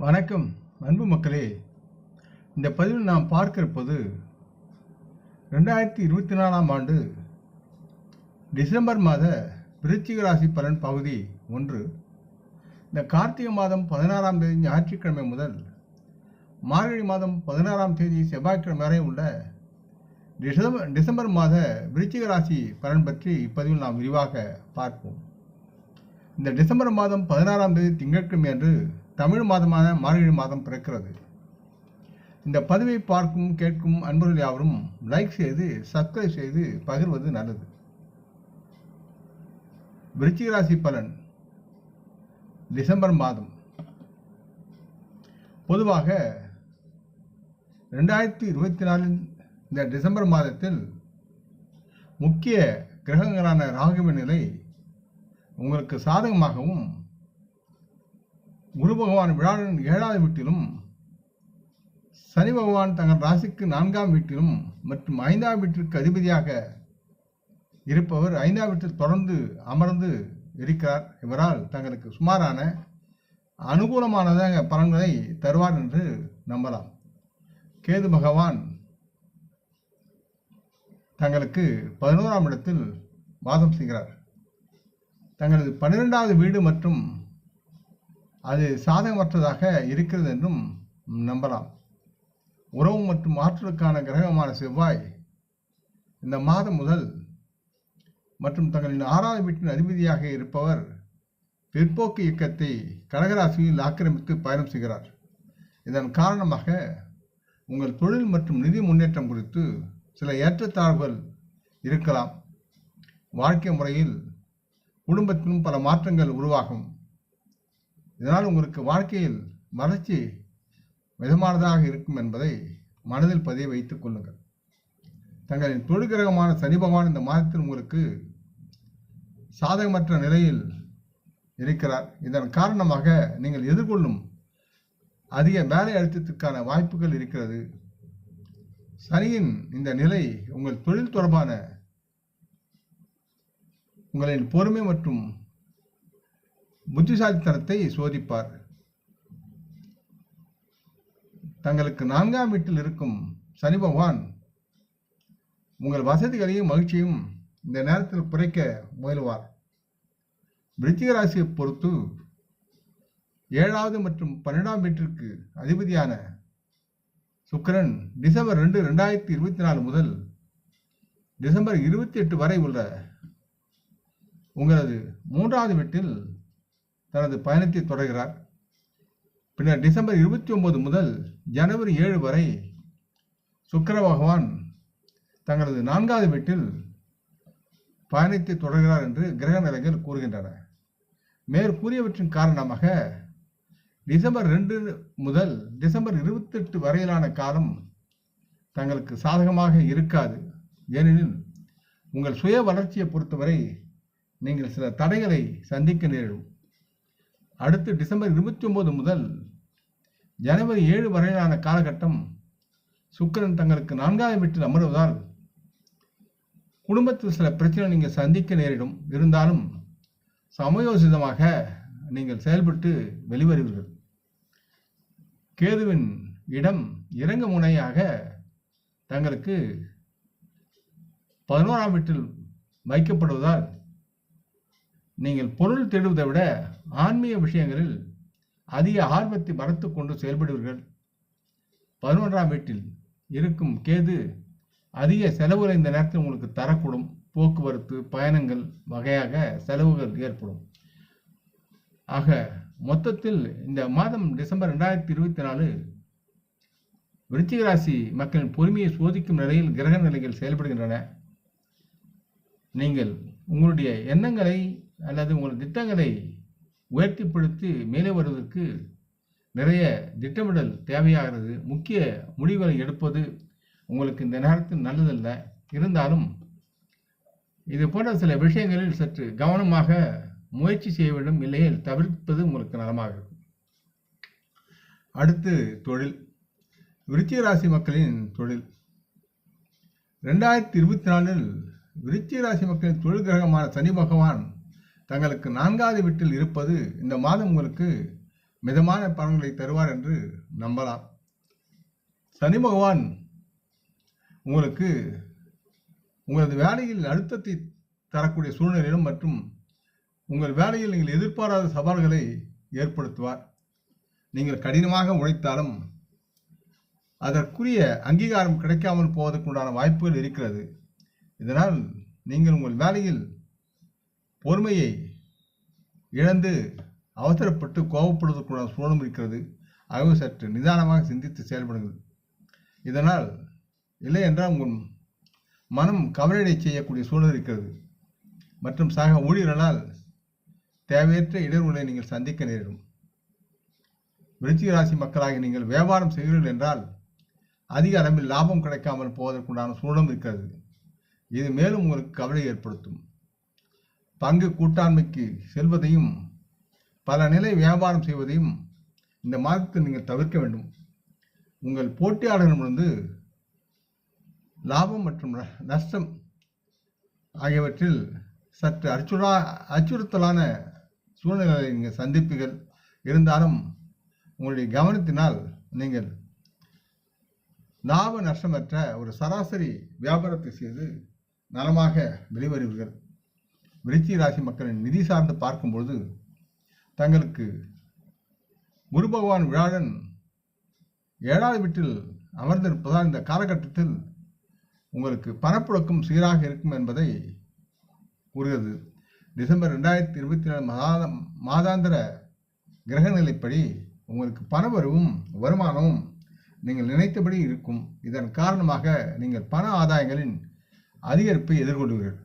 வணக்கம் அன்பு மக்களே. இந்த பதிவில் நாம் பார்க்க இருப்பது 2024ஆம் ஆண்டு டிசம்பர் மாத விருச்சிக ராசி பலன் பகுதி 1. இந்த கார்த்திகை மாதம் 16ஆம் தேதி ஞாயிற்றுக்கிழமை முதல் மார்கழி மாதம் 16ஆம் தேதி செவ்வாய்க்கிழமை வரை உள்ள டிசம்பர் மாத விருச்சிக ராசி பலன் பற்றி இப்பதிவில் நாம் விரிவாக பார்ப்போம். இந்த டிசம்பர் மாதம் 16ஆம் தேதி திங்கட்கிழமை அன்று தமிழ் மாதமான மார்கழி மாதம் பிறக்கிறது. இந்த பதிவை பார்க்கும் கேட்கும் அன்பர்கள் யாவரும் லைக் செய்து சப்ஸ்கிரைப் செய்து பகிர்வது நல்லது. விருச்சிக ராசி பலன் டிசம்பர் மாதம். பொதுவாக 2024 இந்த டிசம்பர் மாதத்தில் முக்கிய கிரகங்களான ராகுவின் நிலை உங்களுக்கு சாதகமாகவும், குரு பகவான் விழாவின் 7வது வீட்டிலும், சனி பகவான் தங்கள் ராசிக்கு 4ஆம் வீட்டிலும் மற்றும் 5ஆம் வீட்டிற்கு அதிபதியாக இருப்பவர் 5ஆம் வீட்டில் தொடர்ந்து அமர்ந்து இருக்கிறார். இவரால் தங்களுக்கு சுமாரான அனுகூலமான பலன்களை தருவார் என்று நம்பலாம். கேது பகவான் தங்களுக்கு 11ஆம் இடத்தில் வாசம் செய்கிறார். தங்களது 12வது வீடு மற்றும் அது சாதகமற்றதாக இருக்கிறது என்றும் நம்பலாம். உறவு மற்றும் ஆற்றலுக்கான கிரகமான செவ்வாய் இந்த மாதம் முதல் மற்றும் தங்களின் 6வது வீட்டின் அதிபதியாக இருப்பவர் பிற்போக்கு இயக்கத்தை கடகராசியில் ஆக்கிரமித்து பயணம் செய்கிறார். இதன் காரணமாக உங்கள் தொழில் மற்றும் நிதி முன்னேற்றம் குறித்து சில ஏற்றத்தாழ்வுகள் இருக்கலாம். வாழ்க்கை முறையில் குடும்பத்திலும் பல மாற்றங்கள் உருவாகும். இதனால் உங்களுக்கு வாழ்க்கையில் வளர்ச்சி மிதமானதாக இருக்கும் என்பதை மனதில் பதிய வைத்துக் கொள்ளுங்கள். தங்களின் தொழில் கிரகமான சனி பகவான் இந்த மாதத்தில் உங்களுக்கு சாதகமற்ற நிலையில் இருக்கிறார். இதன் காரணமாக நீங்கள் எதிர்கொள்ளும் அதிக வேலை அழுத்தத்திற்கான வாய்ப்புகள் இருக்கிறது. சனியின் இந்த நிலை உங்கள் தொழில் தொடர்பான உங்களின் பொறுமை மற்றும் புத்திசாலித்தனத்தை சோதிப்பார். தங்களுக்கு 4ஆம் வீட்டில் இருக்கும் சனி பகவான் உங்கள் வசதிகளையும் மகிழ்ச்சியும் இந்த நேரத்தில் குறைக்க முயல்வார். விருச்சிக ராசியை பொறுத்து 7வது மற்றும் 12ஆம் வீட்டிற்கு அதிபதியான சுக்கிரன் டிசம்பர் 2, 2024 முதல் டிசம்பர் 28 வரை உள்ள உங்களது 3வது வீட்டில் தனது பயணத்தை தொடர்கிறார். பின்னர் டிசம்பர் 29 முதல் ஜனவரி 7 வரை சுக்கிர பகவான் தங்களது 4வது வீட்டில் பயணத்தை தொடர்கிறார் என்று கிரக நிலைகள் கூறுகின்றன. மேற்கூறியவற்றின் காரணமாக டிசம்பர் 2 முதல் டிசம்பர் 28 வரையிலான காலம் தங்களுக்கு சாதகமாக இருக்காது. ஏனெனில் உங்கள் சுய வளர்ச்சியை பொறுத்தவரை நீங்கள் சில தடைகளை சந்திக்க நேரிடும். அடுத்து டிசம்பர் 29 முதல் ஜனவரி 7 வரையிலான காலகட்டம் சுக்கிரன் தங்களுக்கு 4வது வீட்டில் அமர்வதால் குடும்பத்தில் சில பிரச்சனை நீங்கள் சந்திக்க நேரிடும். இருந்தாலும் சமயோசிதமாக நீங்கள் செயல்பட்டு வெளிவருவீர்கள். கேதுவின் இடம் இறங்க முனையாக தங்களுக்கு 11ஆம் வீட்டில் வைக்கப்படுவதால் நீங்கள் பொருள் தேடுவதை விட ஆன்மீக விஷயங்களில் அதிக ஆர்வத்தை வளர்த்து கொண்டு செயல்படுவீர்கள். 11ஆம் வீட்டில் இருக்கும் கேது அதிக செலவுகளை இந்த நேரத்தில் உங்களுக்கு தரக்கூடும். போக்குவரத்து, பயணங்கள் வகையாக செலவுகள் ஏற்படும். ஆக மொத்தத்தில் இந்த மாதம் டிசம்பர் 2024 விருச்சிக ராசி மக்களின் பொறுமையை சோதிக்கும் நிலையில் கிரக நிலைகள் செயல்படுகின்றன. நீங்கள் உங்களுடைய எண்ணங்களை அல்லது உங்கள் திட்டங்களை உயர்த்திப்படுத்தி மேலே வருவதற்கு நிறைய திட்டமிடல் தேவையாகிறது. முக்கிய முடிவுகளை எடுப்பது உங்களுக்கு இந்த நேரத்தில் நல்லதல்ல. இருந்தாலும் இது போன்ற சில விஷயங்களில் சற்று கவனமாக முயற்சி செய்ய வேண்டும். இல்லையில் தவிர்ப்பது உங்களுக்கு நலமாக இருக்கும். அடுத்து தொழில். விருச்சிக ராசி மக்களின் தொழில் 2024 விருச்சிக ராசி மக்களின் தொழில் கிரகமான சனி பகவான் தங்களுக்கு 4வது வீட்டில் இருப்பது இந்த மாதம் உங்களுக்கு மிதமான பலன்களை தருவார் என்று நம்பலாம். சனி பகவான் உங்களுக்கு உங்களது வேலையில் அழுத்தத்தை தரக்கூடிய சூழ்நிலையிலும் மற்றும் உங்கள் வேலையில் நீங்கள் எதிர்பாராத சவால்களை ஏற்படுத்துவார். நீங்கள் கடினமாக உழைத்தாலும் அதற்குரிய அங்கீகாரம் கிடைக்காமல் போவதற்குண்டான வாய்ப்புகள் இருக்கிறது. இதனால் நீங்கள் உங்கள் வேலையில் பொறுமையை இழந்து அவசரப்பட்டு கோபப்படுவதற்குண்டான சூழலும் இருக்கிறது. ஆகவே சற்று நிதானமாக சிந்தித்து செயல்படுங்கள். இதனால் இல்லை என்றால் உங்கள் மனம் கவலையடை செய்யக்கூடிய சூழல் இருக்கிறது மற்றும் சக ஊழியர்களால் தேவையற்ற இடர்வுகளை நீங்கள் சந்திக்க நேரிடும். விருச்சிக ராசி மக்களாகி நீங்கள் வியாபாரம் செய்கிறீர்கள் என்றால் அதிக அளவில் லாபம் கிடைக்காமல் போவதற்குண்டான சூழலும் இருக்கிறது. இது மேலும் உங்களுக்கு கவலை ஏற்படுத்தும். பங்கு கூட்டாண்மைக்கு செல்வதையும் பல நிலை வியாபாரம் செய்வதையும் இந்த மாதத்தில் நீங்கள் தவிர்க்க வேண்டும். உங்கள் போட்டியாளர்களிடமிருந்து லாபம் மற்றும் நஷ்டம் ஆகியவற்றில் சற்று அச்சுறுத்தலான சூழ்நிலைகளை நீங்கள் சந்திப்பீர்கள். இருந்தாலும் உங்களுடைய கவனத்தினால் நீங்கள் லாப நஷ்டமற்ற ஒரு சராசரி வியாபாரத்தை செய்து நலமாக வெளிவருவீர்கள். விருச்சிக ராசி மக்களின் நிதி சார்ந்து பார்க்கும்போது தங்களுக்கு குரு பகவான் வியாழன் 7வது வீட்டில் அமர்ந்திருப்பதால் இந்த காலகட்டத்தில் உங்களுக்கு பணப்புழக்கம் சீராக இருக்கும் என்பதை கூறுகிறது. டிசம்பர் 2024 மாதாந்திர கிரகநிலைப்படி உங்களுக்கு பணவரவும் வருமானமும் நீங்கள் நினைத்தபடி இருக்கும். இதன் காரணமாக நீங்கள் பண ஆதாயங்களின் அதிகரிப்பை எதிர்கொள்வீர்கள்.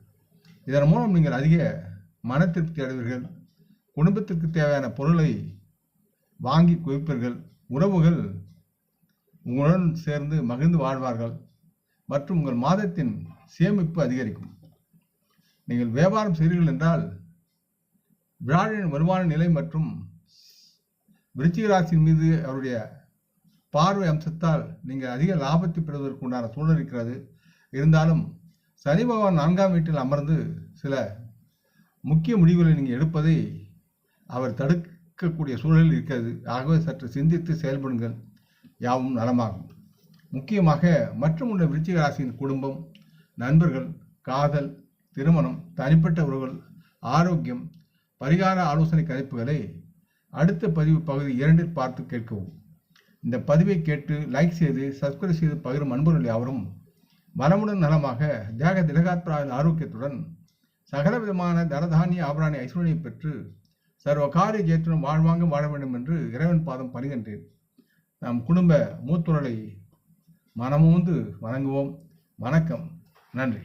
இதன் மூலம் நீங்கள் அதிக மன திருப்தி அடைவீர்கள். குடும்பத்திற்கு தேவையான பொருளை வாங்கி குவிப்பீர்கள். உறவுகள் உங்களுடன் சேர்ந்து மகிழ்ந்து வாழ்வார்கள் மற்றும் உங்கள் மாதத்தின் சேமிப்பு அதிகரிக்கும். நீங்கள் வியாபாரம் செய்கிறீர்கள் என்றால் வியாழனின் வருமான நிலை மற்றும் விருச்சிக ராசியின் மீது அவருடைய பார்வை அம்சத்தால் நீங்கள் அதிக லாபத்தை பெறுவதற்கு உண்டான சூழல் இருக்கிறது. இருந்தாலும் சனி பகவான் 4ஆம் வீட்டில் அமர்ந்து சில முக்கிய முடிவுகளை நீங்கள் எடுப்பதை அவர் தடுக்கக்கூடிய சூழலில் இருக்கிறது. ஆகவே சற்று சிந்தித்து செயல்படுங்கள். யாவும் நலமாகும். முக்கியமாக மற்றும் உள்ள விருச்சிக ராசியின் குடும்பம், நண்பர்கள், காதல், திருமணம், தனிப்பட்ட உறவுகள், ஆரோக்கியம், பரிகார ஆலோசனை கணிப்புகளை அடுத்த பதிவு பகுதி 2 பார்த்து கேட்கவும். இந்த பதிவை கேட்டு லைக் செய்து சப்ஸ்கிரைப் செய்து பகிரும் அன்பர்கள் யாவரும் வளமுடன் நலமாக தேக திலகாத்ராய ஆரோக்கியத்துடன் சகல விதமான தனதானிய ஆபராணி ஐஸ்வர்யை பெற்று சர்வ காரிய ஜெயத்துடன் வாழ்வாங்க வாழ வேண்டும் என்று இறைவன் பாதம் பணிகின்றேன். நம் குடும்ப மூத்தோர்களை மனமோந்து வணங்குவோம். வணக்கம். நன்றி.